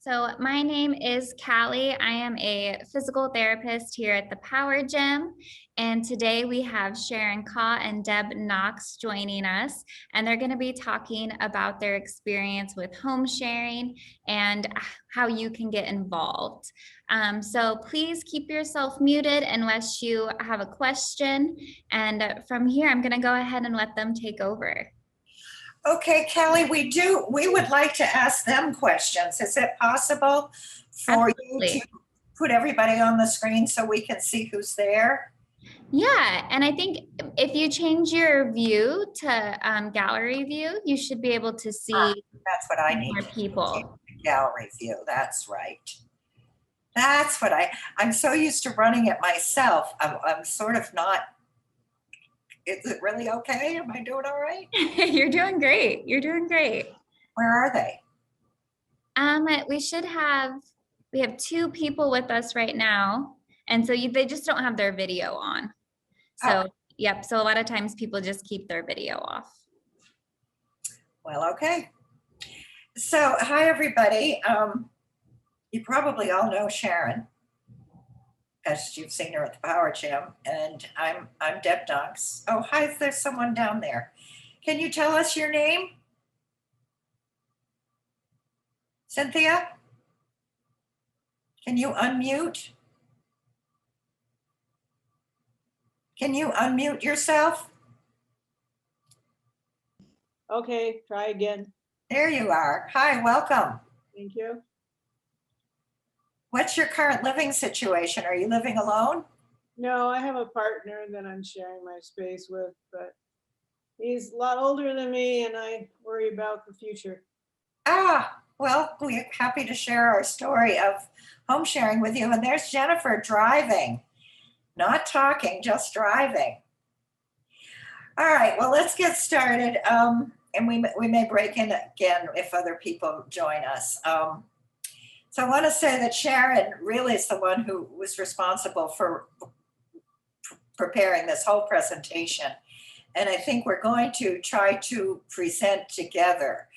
So my name is Callie. I am a physical therapist here at the Power Gym. And today we have Sharon Kha and Deb Knox joining us. And they're going to be talking about their experience with home sharing and how you can get involved. So please keep yourself muted unless you have a question. And from here, I'm going to go ahead and let them take over. Okay, Callie, we would like to ask them questions. Is it possible for Absolutely. you to put everybody on the screen so we can see who's there? Yeah, and I think if you change your view to gallery view, you should be able to see That's what I need. more people. Gallery view, that's right. That's what I'm so used to running it myself. I'm sort of not. Is it really okay? Am I doing all right? You're doing great. You're doing great. Where are they? We have two people with us right now, and so they just don't have their video on. So Yep. So a lot of times people just keep their video off. Well, okay. So hi everybody. You probably all know Sharon, as you've seen her at the Power Gym, and I'm Deb Knox. Oh, hi, there's someone down there. Can you tell us your name? Cynthia? Can you unmute? Can you unmute yourself? Okay, try again. There you are. Hi, welcome. Thank you. What's your current living situation? Are you living alone? No, I have a partner that I'm sharing my space with, but he's a lot older than me and I worry about the future. Well, we're happy to share our story of home sharing with you. And there's Jennifer driving, not talking, just driving. All right, well, let's get started. And we may break in again if other people join us. So I want to say that Sharon really is the one who was responsible for preparing this whole presentation. And I think we're going to try to present together.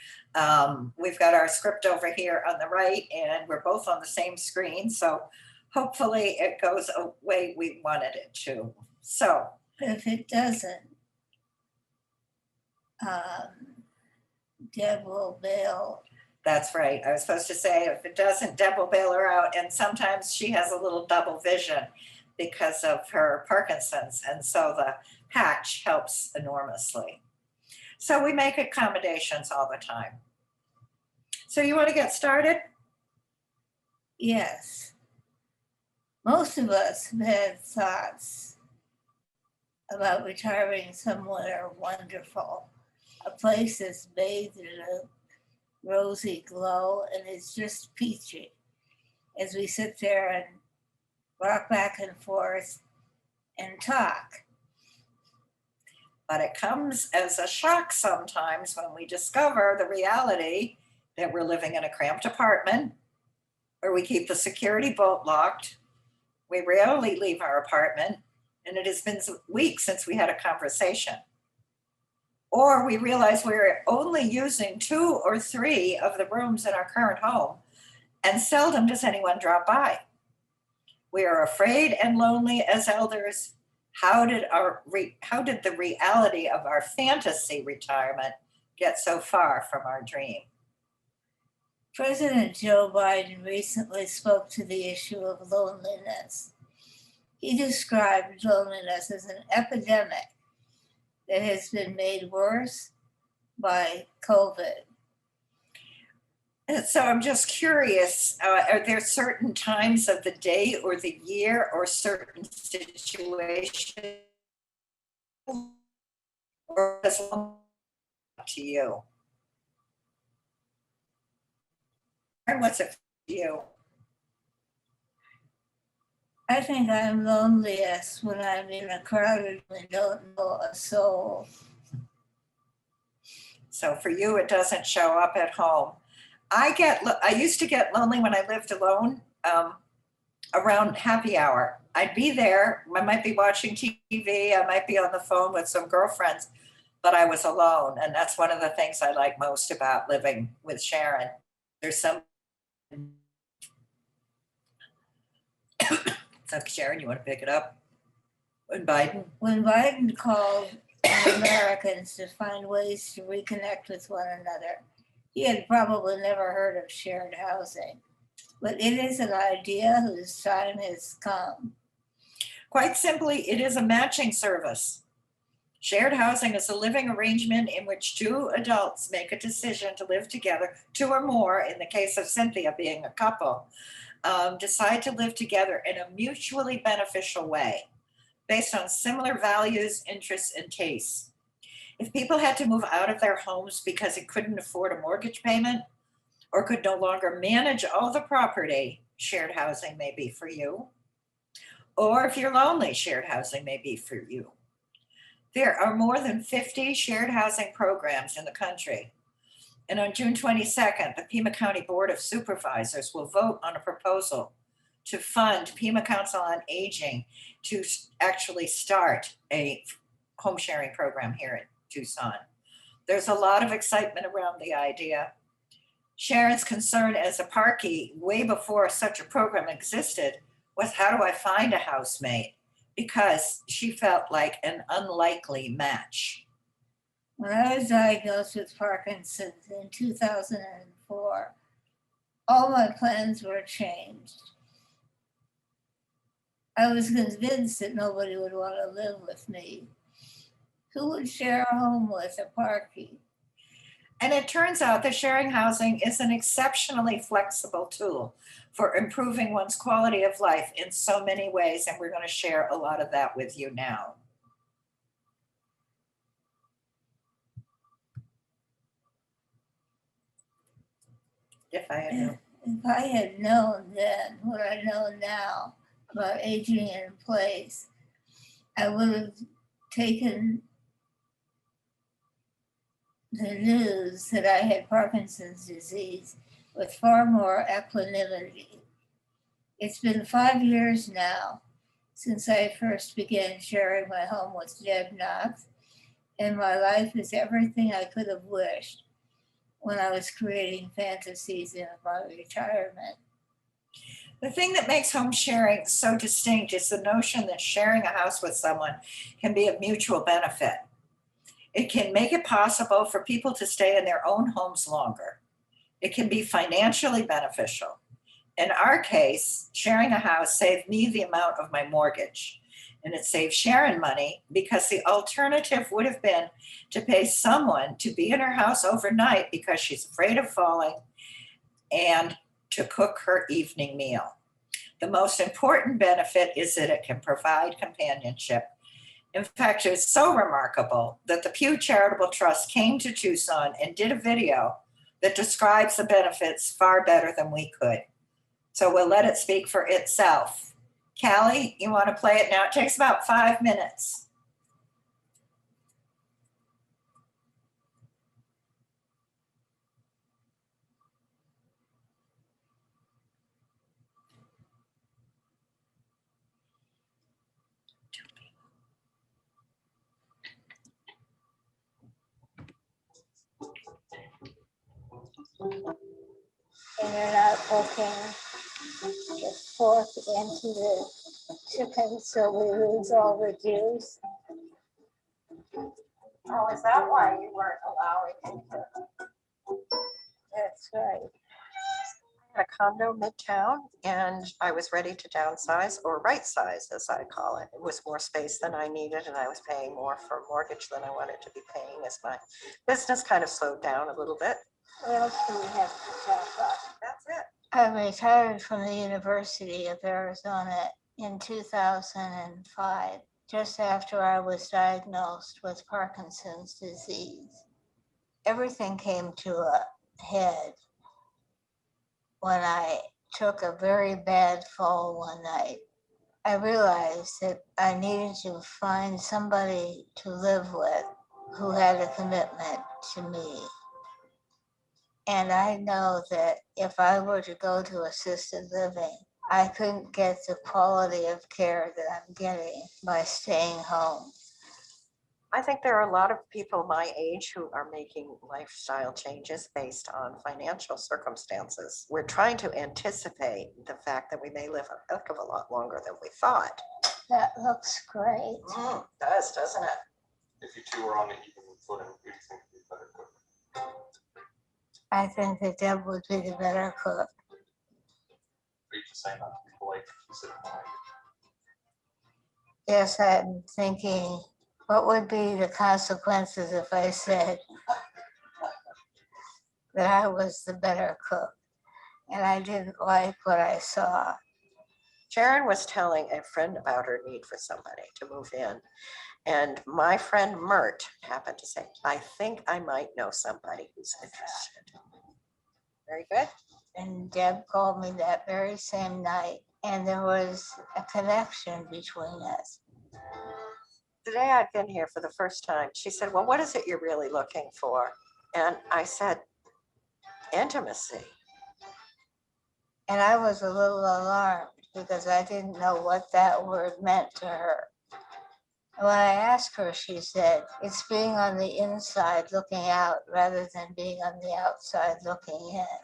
We've got our script over here on the right, and we're both on the same screen. So hopefully it goes the way we wanted it to. So if it doesn't, Deb will bail. That's right. I was supposed to say, if it doesn't, Deb will bail her out. And sometimes she has a little double vision because of her Parkinson's. And so the patch helps enormously. So we make accommodations all the time. So you want to get started? Yes. Most of us have had thoughts about retiring somewhere wonderful, a place that's bathed in a rosy glow and it's just peachy as we sit there and rock back and forth and talk. But it comes as a shock sometimes when we discover the reality that we're living in a cramped apartment where we keep the security bolt locked. We rarely leave our apartment, and it has been weeks since we had a conversation. Or we realize we're only using 2 or 3 of the rooms in our current home, and seldom does anyone drop by. We are afraid and lonely as elders. How did the reality of our fantasy retirement get so far from our dream? President Joe Biden recently spoke to the issue of loneliness. He described loneliness as an epidemic that has been made worse by COVID. And so I'm just curious, are there certain times of the day or the year or certain situations or does it look to you? And what's it for you? I think I'm loneliest when I'm in a crowded room and don't know a soul. So for you, it doesn't show up at home. I used to get lonely when I lived alone around happy hour. I'd be there, I might be watching TV, I might be on the phone with some girlfriends, but I was alone. And that's one of the things I like most about living with Sharon. There's some So Sharon, you want to pick it up? When Biden called on Americans to find ways to reconnect with one another, he had probably never heard of shared housing, but it is an idea whose time has come. Quite simply, it is a matching service. Shared housing is a living arrangement in which two adults make a decision to live together, two or more, in the case of Cynthia being a couple, decide to live together in a mutually beneficial way, based on similar values, interests, and tastes. If people had to move out of their homes because it couldn't afford a mortgage payment or could no longer manage all the property, shared housing may be for you. Or if you're lonely, shared housing may be for you. There are more than 50 shared housing programs in the country. And on June 22nd, the Pima County Board of Supervisors will vote on a proposal to fund Pima Council on Aging to actually start a home sharing program here in Tucson. There's a lot of excitement around the idea. Sharon's concern as a parkie way before such a program existed was, how do I find a housemate? Because she felt like an unlikely match. When I was diagnosed with Parkinson's in 2004, all my plans were changed. I was convinced that nobody would want to live with me. Who would share a home with a parkie? And it turns out that sharing housing is an exceptionally flexible tool for improving one's quality of life in so many ways. And we're going to share a lot of that with you now. If I had known then what I know now about aging in place, I would have taken the news that I had Parkinson's disease with far more equanimity. It's been 5 years now since I first began sharing my home with Deb Knox, and my life is everything I could have wished when I was creating fantasies in my retirement. The thing that makes home sharing so distinct is the notion that sharing a house with someone can be of mutual benefit. It can make it possible for people to stay in their own homes longer. It can be financially beneficial. In our case, sharing a house saved me the amount of my mortgage. And it saved Sharon money because the alternative would have been to pay someone to be in her house overnight because she's afraid of falling and to cook her evening meal. The most important benefit is that it can provide companionship. In fact, it's so remarkable that the Pew Charitable Trust came to Tucson and did a video that describes the benefits far better than we could. So we'll let it speak for itself. Callie, you want to play it now? It takes about 5 minutes. And you're not poking the fork into the chicken so we lose all the juice. Oh, is that why you weren't allowing me to? That's right. A condo midtown, and I was ready to downsize, or right size as I call it. It was more space than I needed, and I was paying more for mortgage than I wanted to be paying as my business kind of slowed down a little bit. What else do we have to talk about? That's it. I retired from the University of Arizona in 2005, just after I was diagnosed with Parkinson's disease. Everything came to a head when I took a very bad fall one night. I realized that I needed to find somebody to live with who had a commitment to me. And I know that if I were to go to assisted living, I couldn't get the quality of care that I'm getting by staying home. I think there are a lot of people my age who are making lifestyle changes based on financial circumstances. We're trying to anticipate the fact that we may live a heck of a lot longer than we thought. That looks great. Does, doesn't it? If you two were on an even footing, who do you think would be better cook? I think that Deb would be the better cook. Are you just saying that to be polite, consider mine? Yes, I'm thinking, what would be the consequences if I said that I was the better cook and I didn't like what I saw? Sharon was telling a friend about her need for somebody to move in. And my friend Mert happened to say, I think I might know somebody who's interested. Very good. And Deb called me that very same night, and there was a connection between us. Today I'd been here for the first time. She said, well, what is it you're really looking for? And I said, intimacy. And I was a little alarmed because I didn't know what that word meant to her. And when I asked her, she said, it's being on the inside looking out rather than being on the outside looking in.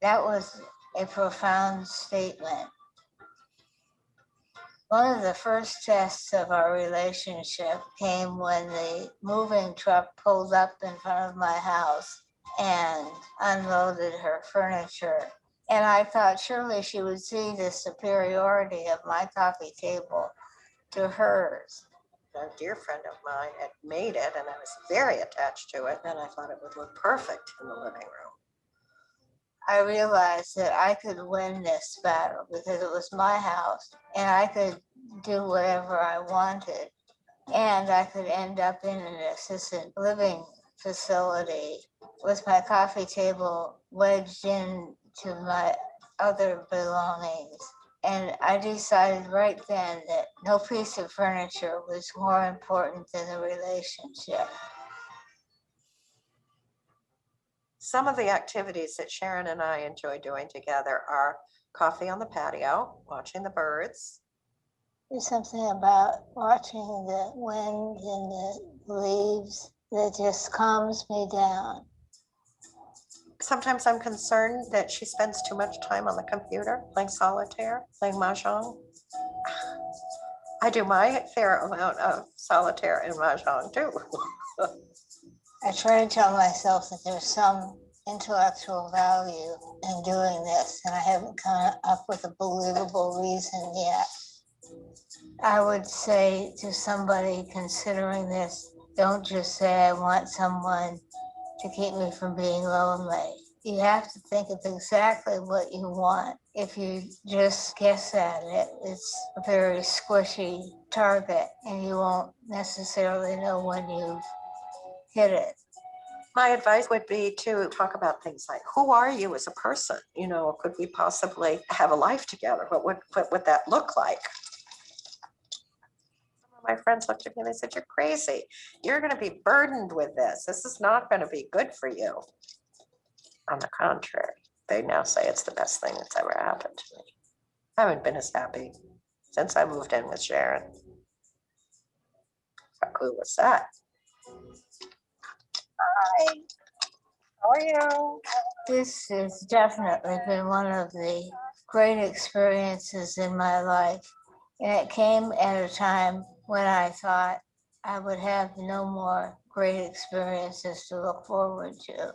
That was a profound statement. One of the first tests of our relationship came when the moving truck pulled up in front of my house and unloaded her furniture. And I thought surely she would see the superiority of my coffee table to hers. A dear friend of mine had made it, and I was very attached to it, and I thought it would look perfect in the living room. I realized that I could win this battle because it was my house and I could do whatever I wanted. And I could end up in an assisted living facility with my coffee table wedged into my other belongings. And I decided right then that no piece of furniture was more important than the relationship. Some of the activities that Sharon and I enjoy doing together are coffee on the patio, watching the birds. There's something about watching the wind and the leaves that just calms me down. Sometimes I'm concerned that she spends too much time on the computer, playing solitaire, playing mahjong. I do my fair amount of solitaire and mahjong too. I try to tell myself that there's some intellectual value in doing this, and I haven't come up with a believable reason yet. I would say to somebody considering this, don't just say I want someone to keep me from being lonely. You have to think of exactly what you want. If you just guess at it, it's a very squishy target, and you won't necessarily know when you've hit it. My advice would be to talk about things like, who are you as a person? You know, could we possibly have a life together? What would that look like? Some of my friends looked at me and they said, you're crazy. You're going to be burdened with this. This is not going to be good for you. On the contrary, they now say it's the best thing that's ever happened to me. I haven't been as happy since I moved in with Sharon. How cool was that? Hi, how are you? This has definitely been one of the great experiences in my life. And it came at a time when I thought I would have no more great experiences to look forward to.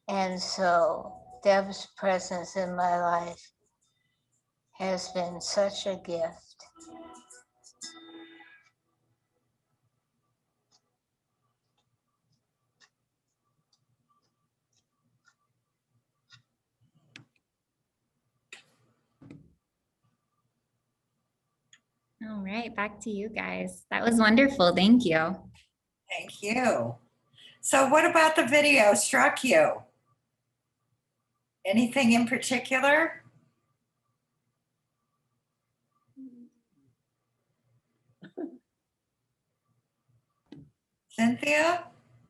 And so Deb's presence in my life has been such a gift. All right, back to you guys. That was wonderful. Thank you. Thank you. So what about the video struck you? Anything in particular? Cynthia,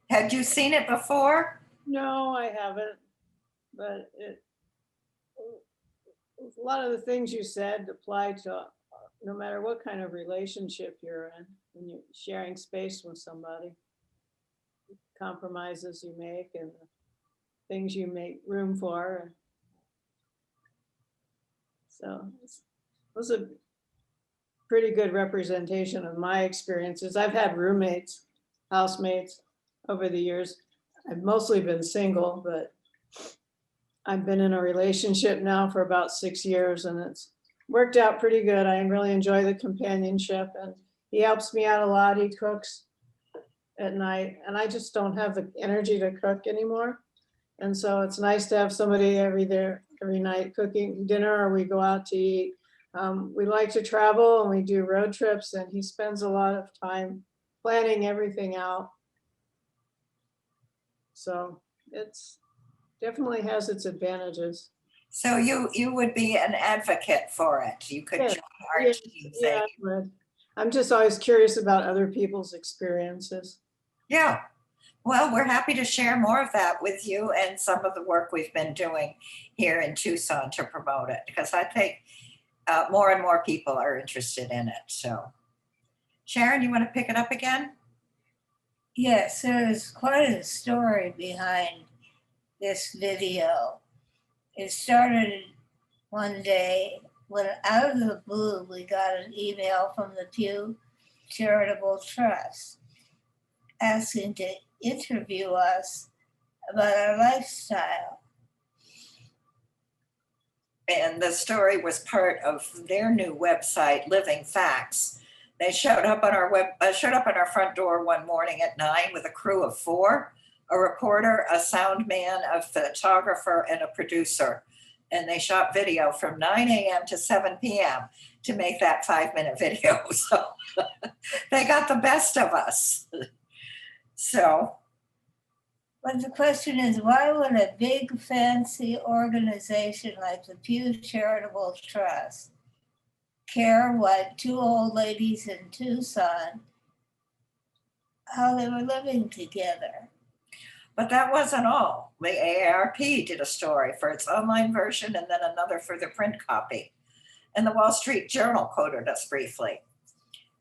had you seen it before? No, I haven't, but a lot of the things you said apply to no matter what kind of relationship you're in, when you're sharing space with somebody, compromises you make and the things you make room for. So it was a pretty good representation of my experiences. I've had roommates, housemates over the years. I've mostly been single, but I've been in a relationship now for about 6 years and it's worked out pretty good. I really enjoy the companionship and he helps me out a lot. He cooks at night and I just don't have the energy to cook anymore. And so it's nice to have somebody every night cooking dinner or we go out to eat. We like to travel and we do road trips and he spends a lot of time planning everything out. So it's definitely has its advantages. So you would be an advocate for it. You could Yeah, join our yeah, team. yeah, I would. I'm just always curious about other people's experiences. Yeah. Well, we're happy to share more of that with you and some of the work we've been doing here in Tucson to promote it, because I think more and more people are interested in it. So, Sharon, you want to pick it up again? Yes, there's quite a story behind this video. It started one day when out of the blue, we got an email from the Pew Charitable Trust asking to interview us about our lifestyle. And the story was part of their new website, Living Facts. They showed up on our front door one morning at 9 with a crew of 4, a reporter, a sound man, a photographer, and a producer. And they shot video from 9 a.m. to 7 p.m. to make that 5-minute video. So they got the best of us. So. But the question is, why would a big fancy organization like the Pew Charitable Trust care what 2 old ladies in Tucson, how they were living together? But that wasn't all. The AARP did a story for its online version and then another for the print copy. And the Wall Street Journal quoted us briefly.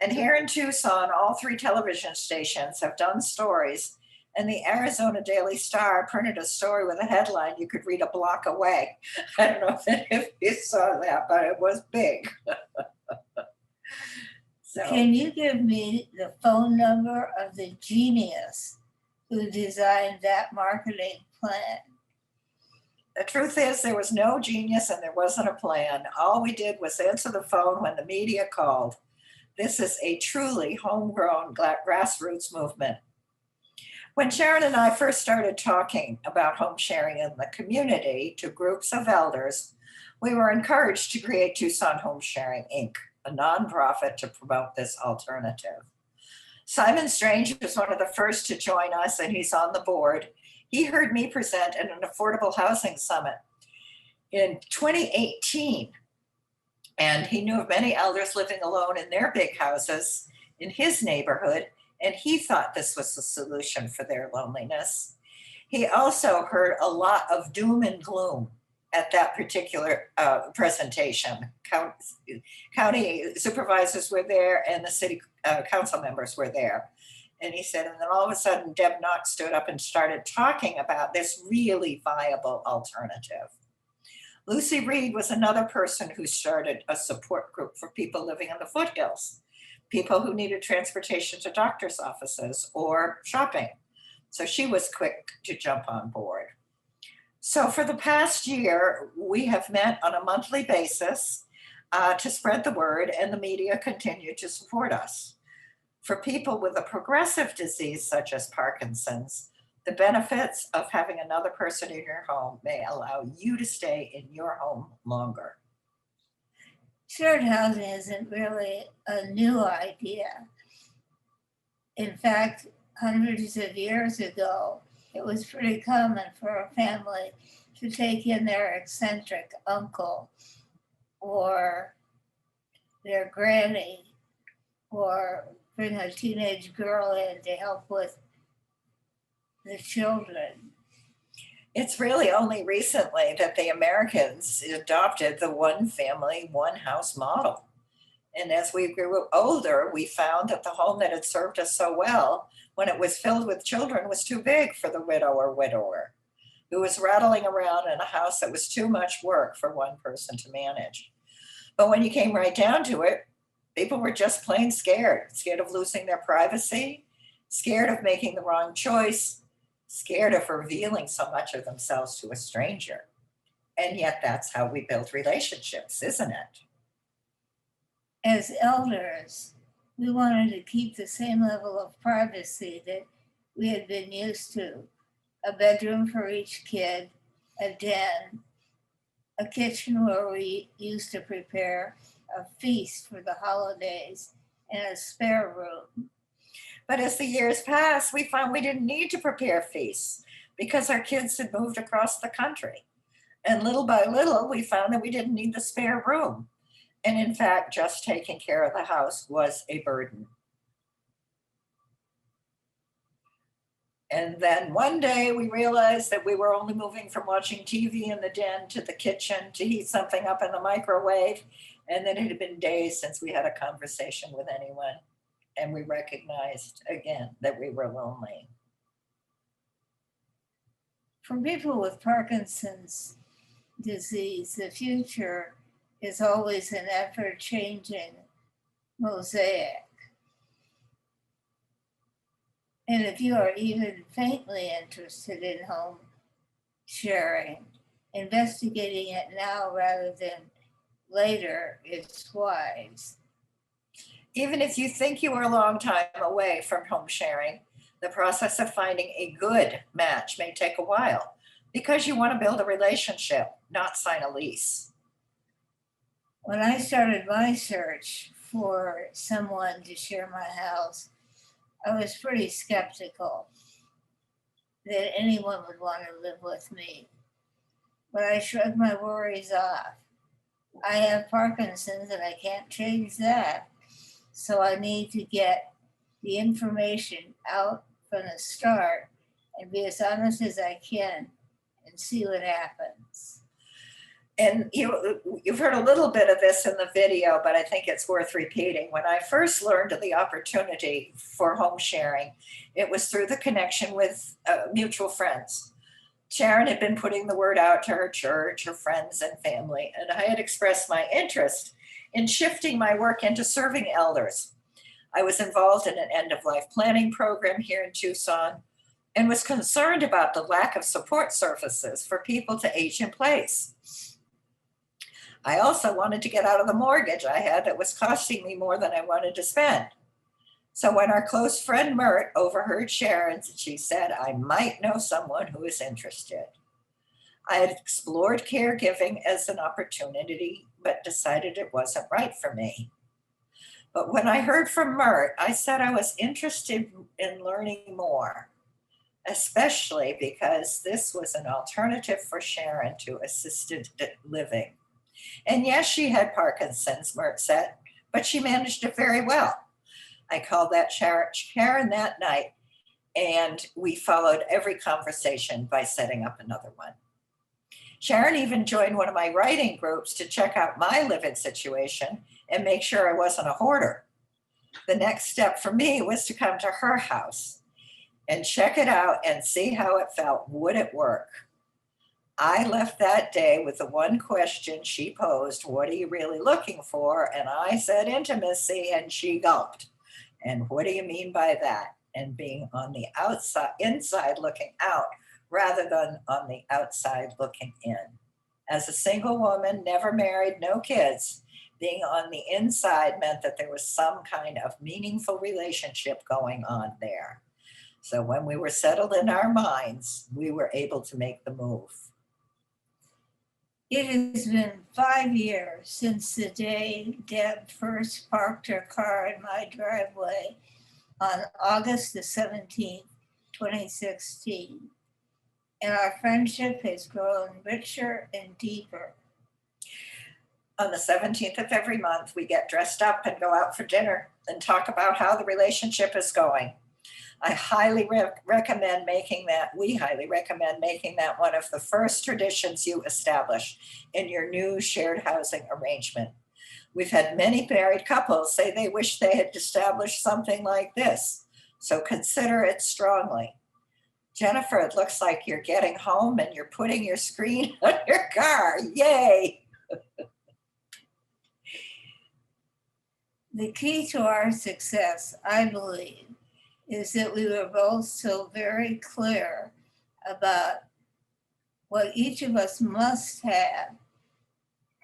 And here in Tucson, all 3 television stations have done stories, and the Arizona Daily Star printed a story with a headline you could read a block away. I don't know if any of you saw that, but it was big. So, can you give me the phone number of the genius who designed that marketing plan? the truth is there was no genius and there wasn't a plan. All we did was answer the phone when the media called. This is a truly homegrown grassroots movement. When Sharon and I first started talking about home sharing in the community to groups of elders, we were encouraged to create Tucson Home Sharing, Inc., a nonprofit to promote this alternative. Simon Strange was one of the first to join us, and he's on the board. He heard me present at an affordable housing summit in 2018, and he knew of many elders living alone in their big houses in his neighborhood, and he thought this was the solution for their loneliness. He also heard a lot of doom and gloom at that particular presentation. County supervisors were there and the city council members were there. And he said, and then all of a sudden, Deb Knox stood up and started talking about this really viable alternative. Lucy Reed was another person who started a support group for people living in the foothills, people who needed transportation to doctor's offices or shopping. So she was quick to jump on board. So for the past year, we have met on a monthly basis to spread the word, and the media continue to support us. For people with a progressive disease such as Parkinson's, the benefits of having another person in your home may allow you to stay in your home longer. Shared housing isn't really a new idea. In fact, hundreds of years ago, it was pretty common for a family to take in their eccentric uncle or their granny, or bring a teenage girl in to help with the children. It's really only recently that the Americans adopted the one family, one house model. And as we grew older, we found that the home that had served us so well, when it was filled with children, was too big for the widow or widower, who was rattling around in a house that was too much work for one person to manage. But when you came right down to it, people were just plain scared, scared of losing their privacy, scared of making the wrong choice, scared of revealing so much of themselves to a stranger. And yet that's how we build relationships, isn't it? As elders, we wanted to keep the same level of privacy that we had been used to. A bedroom for each kid, a den, a kitchen where we used to prepare a feast for the holidays, and a spare room. But as the years passed, we found we didn't need to prepare feasts because our kids had moved across the country. And little by little, we found that we didn't need the spare room. And in fact, just taking care of the house was a burden. And then one day we realized that we were only moving from watching TV in the den to the kitchen to heat something up in the microwave. And then it had been days since we had a conversation with anyone. And we recognized again that we were lonely. For people with Parkinson's disease, the future is always an ever-changing mosaic. And if you are even faintly interested in home sharing, investigating it now rather than later is wise. Even if you think you are a long time away from home sharing, the process of finding a good match may take a while because you want to build a relationship, not sign a lease. When I started my search for someone to share my house, I was pretty skeptical that anyone would want to live with me. But I shrugged my worries off. I have Parkinson's and I can't change that. So I need to get the information out from the start and be as honest as I can and see what happens. And you've heard a little bit of this in the video, but I think it's worth repeating. When I first learned of the opportunity for home sharing, it was through the connection with mutual friends. Sharon had been putting the word out to her church, her friends and family, and I had expressed my interest in shifting my work into serving elders. I was involved in an end-of-life planning program here in Tucson and was concerned about the lack of support services for people to age in place. I also wanted to get out of the mortgage I had that was costing me more than I wanted to spend. So when our close friend Mert overheard Sharon's, she said, I might know someone who is interested. I had explored caregiving as an opportunity, but decided it wasn't right for me. But when I heard from Mert, I said I was interested in learning more, especially because this was an alternative for Sharon to assisted living. And yes, she had Parkinson's, Mert said, but she managed it very well. I called that Sharon that night, and we followed every conversation by setting up another one. Sharon even joined one of my writing groups to check out my living situation and make sure I wasn't a hoarder. The next step for me was to come to her house and check it out and see how it felt. Would it work? I left that day with the one question she posed, what are you really looking for? And I said intimacy, and she gulped. And what do you mean by that? And being on the outside, inside looking out, rather than on the outside looking in. As a single woman, never married, no kids, being on the inside meant that there was some kind of meaningful relationship going on there. So when we were settled in our minds, we were able to make the move. It has been 5 years since the day Deb first parked her car in my driveway on August the 17th, 2016. And our friendship has grown richer and deeper. On the 17th of every month, we get dressed up and go out for dinner and talk about how the relationship is going. I highly recommend making that, we highly recommend making that one of the first traditions you establish in your new shared housing arrangement. We've had many married couples say they wish they had established something like this, so consider it strongly. Jennifer, it looks like you're getting home and you're putting your screen on your car. Yay! The key to our success, I believe, is that we were both so very clear about what each of us must have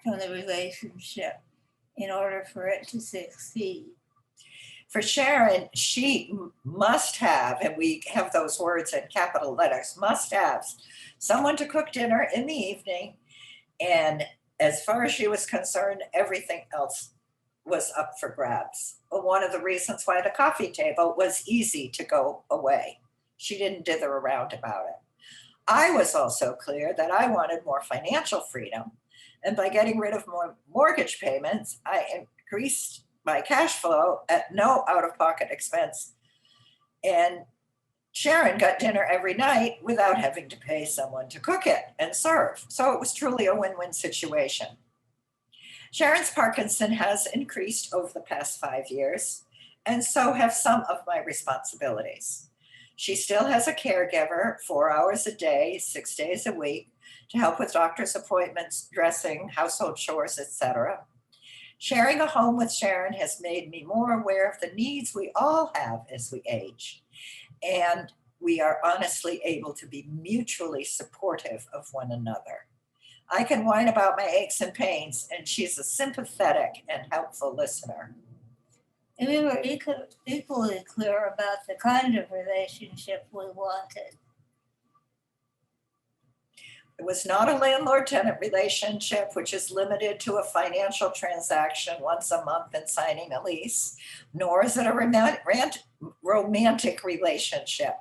from the relationship in order for it to succeed. For Sharon, she must have, and we have those words in capital letters, must have someone to cook dinner in the evening. And as far as she was concerned, everything else was up for grabs. One of the reasons why the coffee table was easy to go away. She didn't dither around about it. I was also clear that I wanted more financial freedom. And by getting rid of more mortgage payments, I increased my cash flow at no out-of-pocket expense. And Sharon got dinner every night without having to pay someone to cook it and serve. So it was truly a win-win situation. Sharon's Parkinson has increased over the past 5 years, and so have some of my responsibilities. She still has a caregiver 4 hours a day, 6 days a week, to help with doctor's appointments, dressing, household chores, etc. Sharing a home with Sharon has made me more aware of the needs we all have as we age. And we are honestly able to be mutually supportive of one another. I can whine about my aches and pains, and she's a sympathetic and helpful listener. And we were equally clear about the kind of relationship we wanted. It was not a landlord-tenant relationship, which is limited to a financial transaction once a month and signing a lease, nor is it a romantic relationship.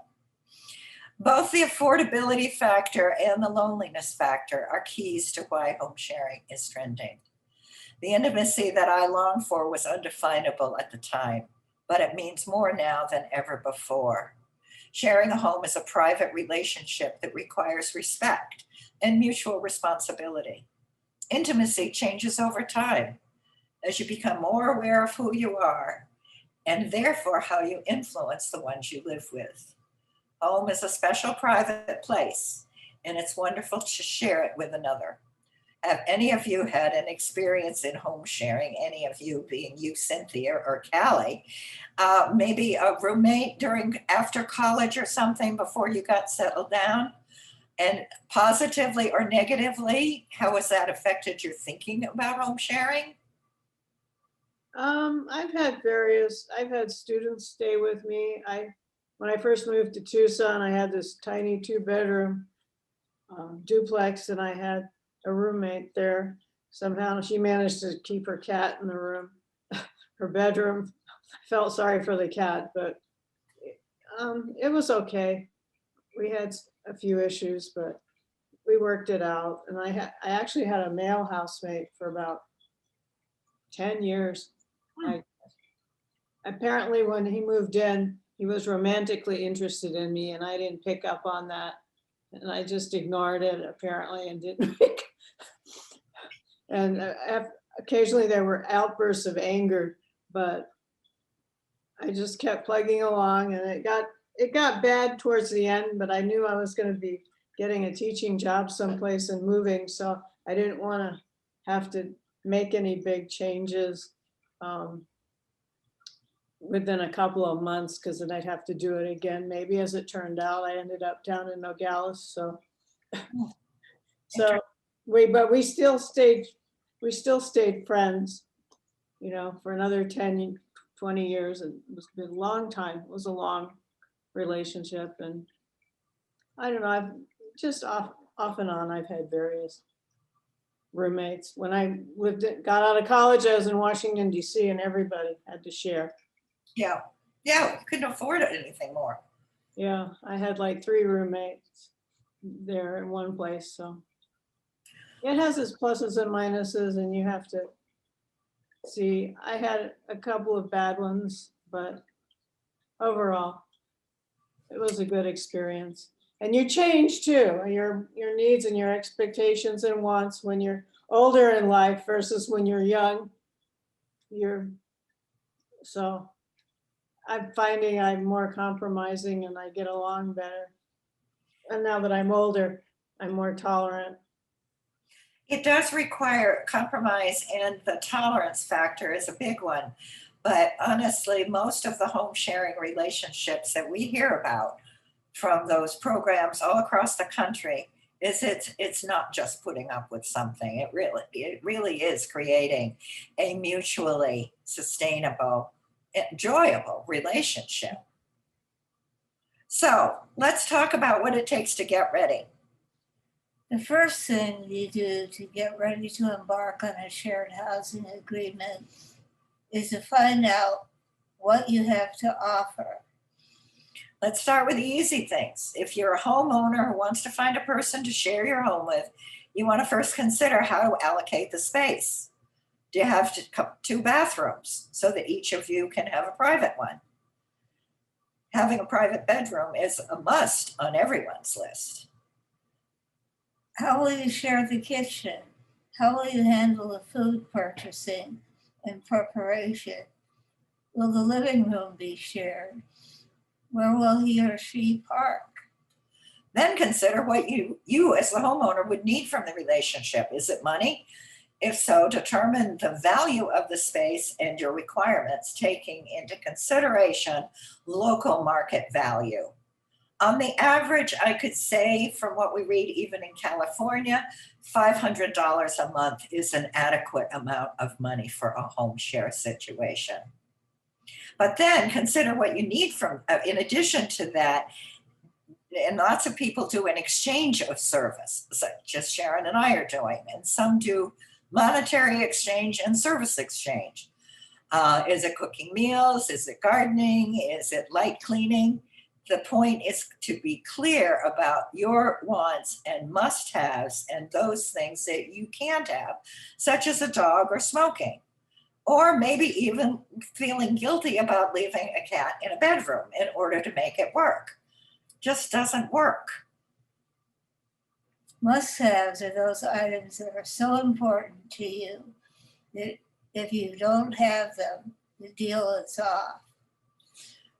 Both the affordability factor and the loneliness factor are keys to why home sharing is trending. The intimacy that I longed for was undefinable at the time, but it means more now than ever before. Sharing a home is a private relationship that requires respect and mutual responsibility. Intimacy changes over time as you become more aware of who you are and therefore how you influence the ones you live with. Home is a special private place, and it's wonderful to share it with another. Have any of you had an experience in home sharing? Any of you being you, Cynthia or Callie, maybe a roommate after college or something before you got settled down? And positively or negatively, how has that affected your thinking about home sharing? I've had students stay with me. When I first moved to Tucson, I had this tiny 2-bedroom duplex, and I had a roommate there. Somehow she managed to keep her cat in the room, her bedroom. I felt sorry for the cat, but it was okay. We had a few issues, but we worked it out. And I actually had a male housemate for about 10 years. Apparently when he moved in, he was romantically interested in me, and I didn't pick up on that. And I just ignored it apparently and didn't pick. And occasionally there were outbursts of anger, but I just kept plugging along, and it got bad towards the end, but I knew I was going to be getting a teaching job someplace and moving, so I didn't want to have to make any big changes within a couple of months, because then I'd have to do it again. Maybe, as it turned out, I ended up down in Nogales. So we still stayed friends, for another 10, 20 years. And it was a long time. It was a long relationship. And I don't know, I've just off and on, I've had various roommates. When I got out of college, I was in Washington, D.C., and everybody had to share. Yeah, we couldn't afford anything more. Yeah, I had like 3 roommates there in one place. So it has its pluses and minuses, and you have to see. I had a couple of bad ones, but overall, it was a good experience. And you change too, your needs and your expectations and wants when you're older in life versus when you're young. So I'm finding I'm more compromising and I get along better. And now that I'm older, I'm more tolerant. It does require compromise, and the tolerance factor is a big one. But honestly, most of the home sharing relationships that we hear about from those programs all across the country is it's not just putting up with something. It really is creating a mutually sustainable, enjoyable relationship. So let's talk about what it takes to get ready. The first thing you do to get ready to embark on a shared housing agreement is to find out what you have to offer. Let's start with the easy things. If you're a homeowner who wants to find a person to share your home with, you want to first consider how to allocate the space. Do you have 2 bathrooms so that each of you can have a private one? Having a private bedroom is a must on everyone's list. How will you share the kitchen? How will you handle the food purchasing and preparation? Will the living room be shared? Where will he or she park? Then consider what you as the homeowner would need from the relationship. Is it money? If so, determine the value of the space and your requirements, taking into consideration local market value. On the average, I could say from what we read, even in California, $500 a month is an adequate amount of money for a home share situation. But then consider what you need from, in addition to that, and lots of people do an exchange of service, such as Sharon and I are doing, and some do monetary exchange and service exchange. Is it cooking meals? Is it gardening? Is it light cleaning? The point is to be clear about your wants and must-haves and those things that you can't have, such as a dog or smoking, or maybe even feeling guilty about leaving a cat in a bedroom in order to make it work. Just doesn't work. Must-haves are those items that are so important to you that if you don't have them, the deal is off.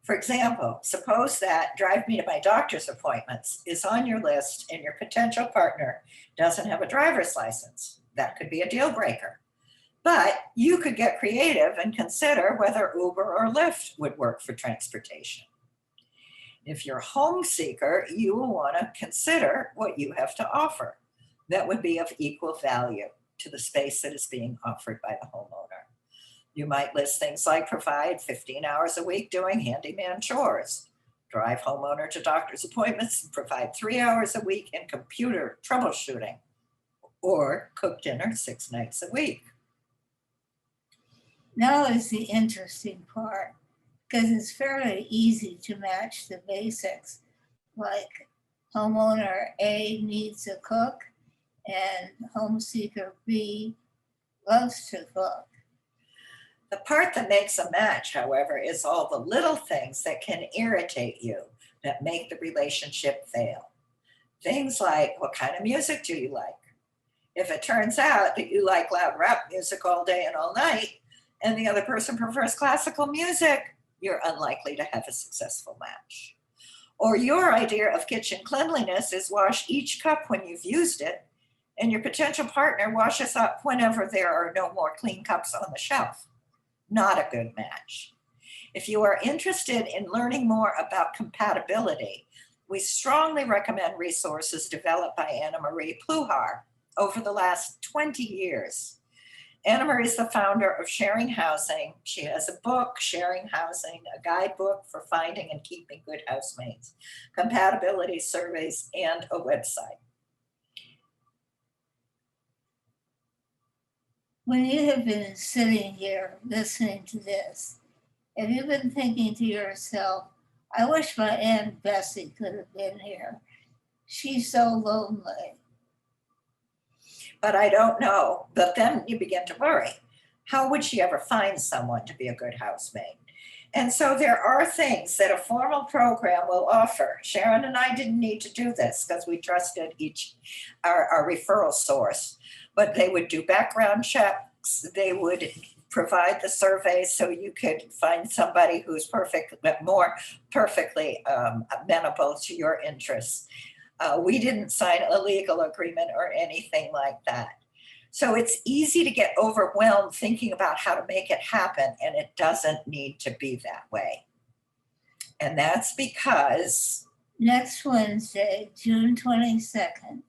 For example, suppose that drive me to my doctor's appointments is on your list and your potential partner doesn't have a driver's license. That could be a deal breaker. But you could get creative and consider whether Uber or Lyft would work for transportation. If you're a home seeker, you will want to consider what you have to offer that would be of equal value to the space that is being offered by the homeowner. You might list things like provide 15 hours a week doing handyman chores, drive homeowner to doctor's appointments, and provide 3 hours a week in computer troubleshooting, or cook dinner 6 nights a week. Now is the interesting part, because it's fairly easy to match the basics, like homeowner A needs a cook and home seeker B loves to cook. The part that makes a match, however, is all the little things that can irritate you that make the relationship fail. Things like, what kind of music do you like? If it turns out that you like loud rap music all day and all night, and the other person prefers classical music, you're unlikely to have a successful match. Or your idea of kitchen cleanliness is wash each cup when you've used it, and your potential partner washes up whenever there are no more clean cups on the shelf. Not a good match. If you are interested in learning more about compatibility, we strongly recommend resources developed by Anna Marie Pluhar over the last 20 years. Anna Marie is the founder of Sharing Housing. She has a book, Sharing Housing, a guidebook for finding and keeping good housemates, compatibility surveys, and a website. When you have been sitting here listening to this, have you been thinking to yourself, I wish my Aunt Bessie could have been here. She's so lonely. But I don't know. But then you begin to worry. How would she ever find someone to be a good housemate? And so there are things that a formal program will offer. Sharon and I didn't need to do this because we trusted our referral source, but they would do background checks. They would provide the surveys so you could find somebody who's more perfectly amenable to your interests. We didn't sign a legal agreement or anything like that. So it's easy to get overwhelmed thinking about how to make it happen, and it doesn't need to be that way. And that's because next Wednesday, June 22nd,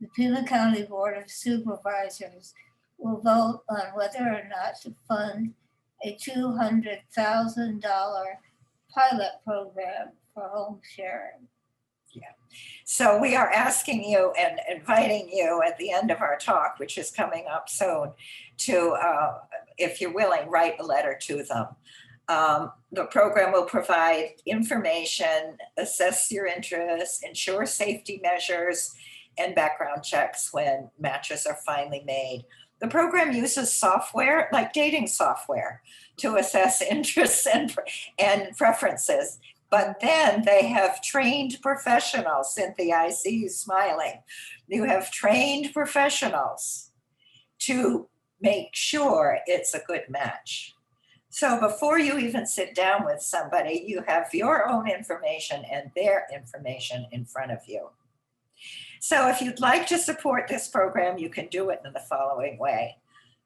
the Pima County Board of Supervisors will vote on whether or not to fund a $200,000 pilot program for home sharing. so we are asking you and inviting you at the end of our talk, which is coming up soon, to, if you're willing, write a letter to them. The program will provide information, assess your interests, ensure safety measures, and background checks when matches are finally made. The program uses software, like dating software, to assess interests and preferences. But then they have trained professionals. Cynthia, I see you smiling. You have trained professionals to make sure it's a good match. So before you even sit down with somebody, you have your own information and their information in front of you. So if you'd like to support this program, you can do it in the following way.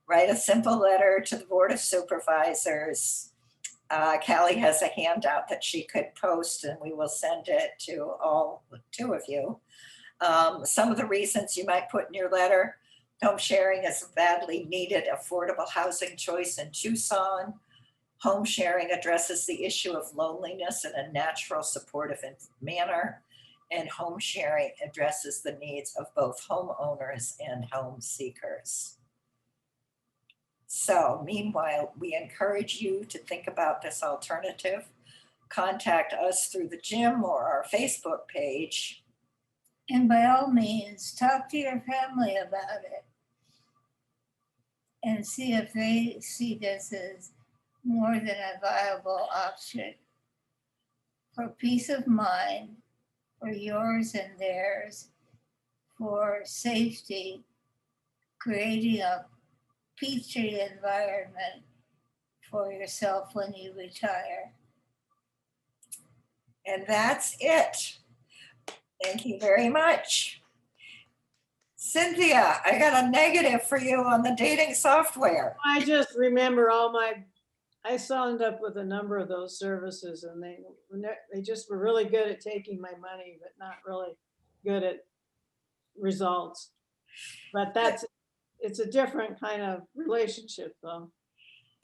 Write a simple letter to the Board of Supervisors. Callie has a handout that she could post, and we will send it to all two of you. Some of the reasons you might put in your letter: home sharing is a badly needed affordable housing choice in Tucson. Home sharing addresses the issue of loneliness in a natural, supportive manner. And home sharing addresses the needs of both homeowners and home seekers. So meanwhile, we encourage you to think about this alternative. Contact us through the gym or our Facebook page. And by all means, talk to your family about it and see if they see this as more than a viable option for peace of mind, for yours and theirs, for safety, creating a peachy environment for yourself when you retire. And that's it. Thank you very much. Cynthia, I got a negative for you on the dating software. I just remember I signed up with a number of those services, and they just were really good at taking my money, but not really good at results. But it's a different kind of relationship, though.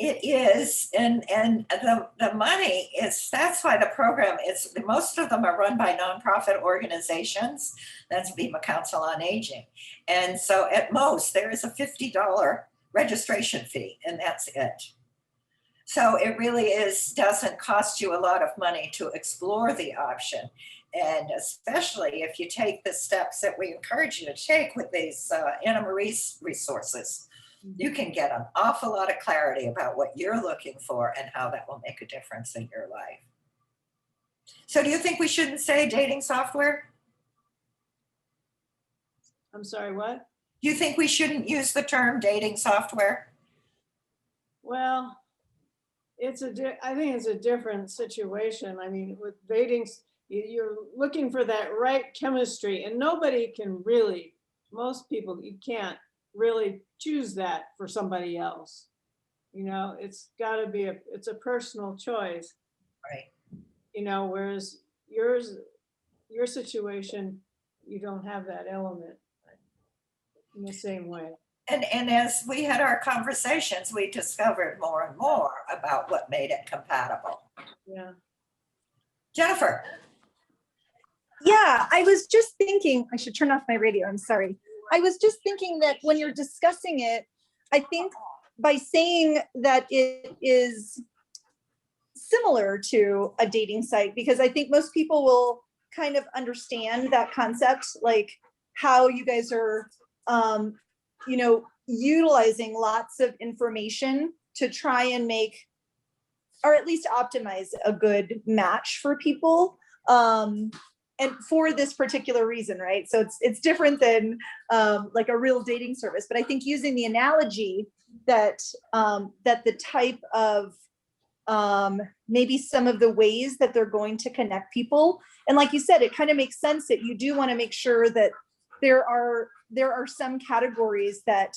It is, and the money is, that's why the program is, most of them are run by nonprofit organizations. That's Pima Council on Aging. And so at most there is a $50 registration fee, and that's it. So it really doesn't cost you a lot of money to explore the option. And especially if you take the steps that we encourage you to take with these Anna Marie's resources, you can get an awful lot of clarity about what you're looking for and how that will make a difference in your life. So do you think we shouldn't say dating software? I'm sorry, what? Do you think we shouldn't use the term dating software? Well, I think it's a different situation. I mean, with dating, you're looking for that right chemistry, and nobody can really, most people, you can't really choose that for somebody else. You know, it's got to be it's a personal choice. Right. You know, whereas your situation, you don't have that element in the same way. And as we had our conversations, we discovered more and more about what made it compatible. Yeah. Jennifer. Yeah, I was just thinking, I should turn off my radio, I'm sorry. I was just thinking that when you're discussing it, I think by saying that it is similar to a dating site, because I think most people will kind of understand that concept, like how you guys are, you know, utilizing lots of information to try and make, or at least optimize a good match for people. for this particular reason, right? So it's different than like a real dating service. But I think using the analogy that that the type of maybe some of the ways that they're going to connect people, and like you said, it kind of makes sense that you do want to make sure that there are some categories that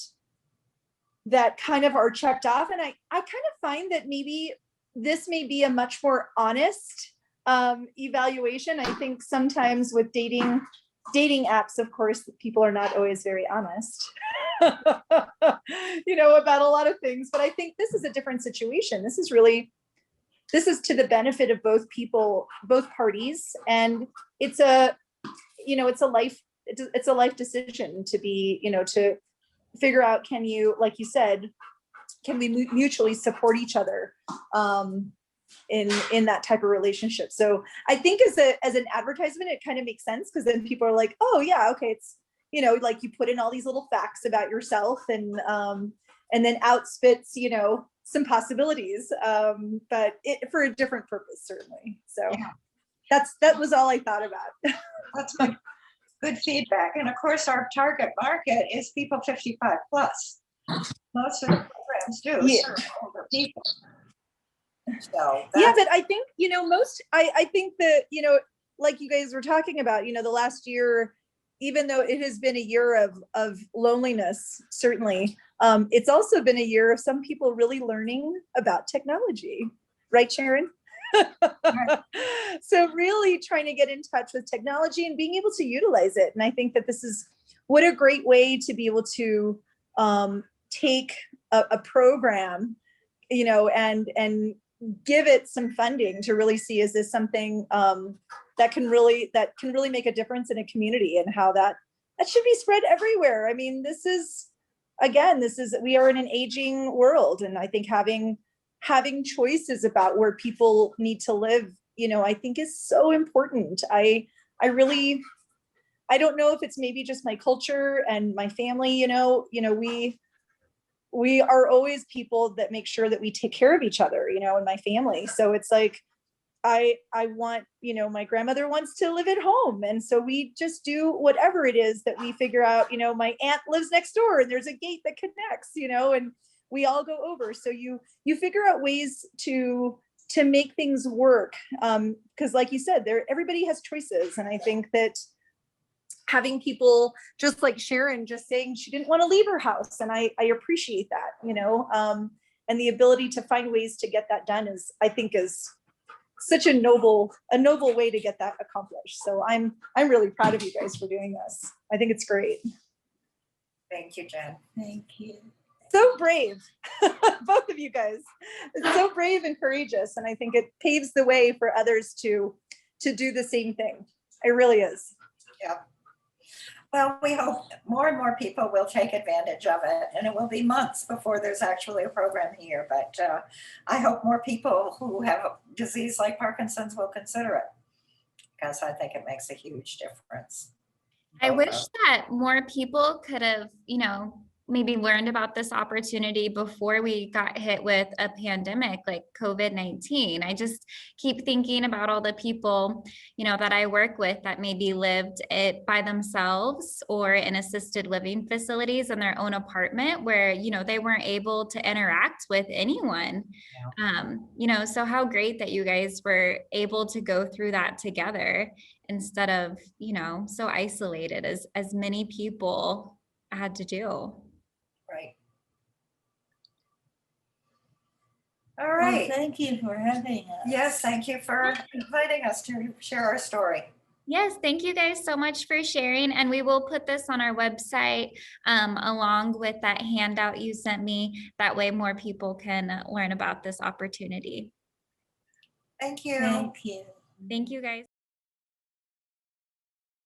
kind of are checked off. And I kind of find that maybe this may be a much more honest evaluation. I think sometimes with dating apps, of course, people are not always very honest, about a lot of things. But I think this is a different situation. This is to the benefit of both people, both parties, and it's a life decision to be, to figure out, can you, like you said, can we mutually support each other in that type of relationship? So I think as an advertisement, it kind of makes sense, because then people are like, oh yeah, okay, it's, like you put in all these little facts about yourself, and then out spits, some possibilities, but for a different purpose, certainly. So yeah. That was all I thought about. That's good feedback. And of course, our target market is people 55 plus. Most of the programs do serve older people. So yeah, but I think, I think that, like you guys were talking about, the last year, even though it has been a year of loneliness, certainly, it's also been a year of some people really learning about technology, right, Sharon? Right. So really trying to get in touch with technology and being able to utilize it. And I think that this is what a great way to be able to take a program, and give it some funding to really see, is this something that can really make a difference in a community, and how that should be spread everywhere. I mean, we are in an aging world, and I think having choices about where people need to live, I think is so important. I don't know if it's maybe just my culture and my family, we are always people that make sure that we take care of each other, and my family. So it's like, I want, my grandmother wants to live at home. And so we just do whatever it is that we figure out, my aunt lives next door and there's a gate that connects, and we all go over. So you figure out ways to make things work. Because like you said, everybody has choices. And I think that having people just like Sharon just saying she didn't want to leave her house, and I appreciate that, and the ability to find ways to get that done I think is such a noble way to get that accomplished. So I'm really proud of you guys for doing this. I think it's great. Thank you, Jen. Thank you. So brave, both of you guys. It's so brave and courageous, and I think it paves the way for others to do the same thing. It really is. Yeah. Well, we hope more and more people will take advantage of it, and it will be months before there's actually a program here. But I hope more people who have a disease like Parkinson's will consider it, because I think it makes a huge difference. I wish that more people could have, maybe learned about this opportunity before we got hit with a pandemic like COVID-19. I just keep thinking about all the people, that I work with that maybe lived it by themselves or in assisted living facilities in their own apartment where, they weren't able to interact with anyone. Yeah. So how great that you guys were able to go through that together instead of, so isolated as many people had to do. Right. All right. Well, thank you for having us. Yes, thank you for inviting us to share our story. Yes, thank you guys so much for sharing. And we will put this on our website along with that handout you sent me. That way more people can learn about this opportunity. Thank you. Thank you. Thank you guys.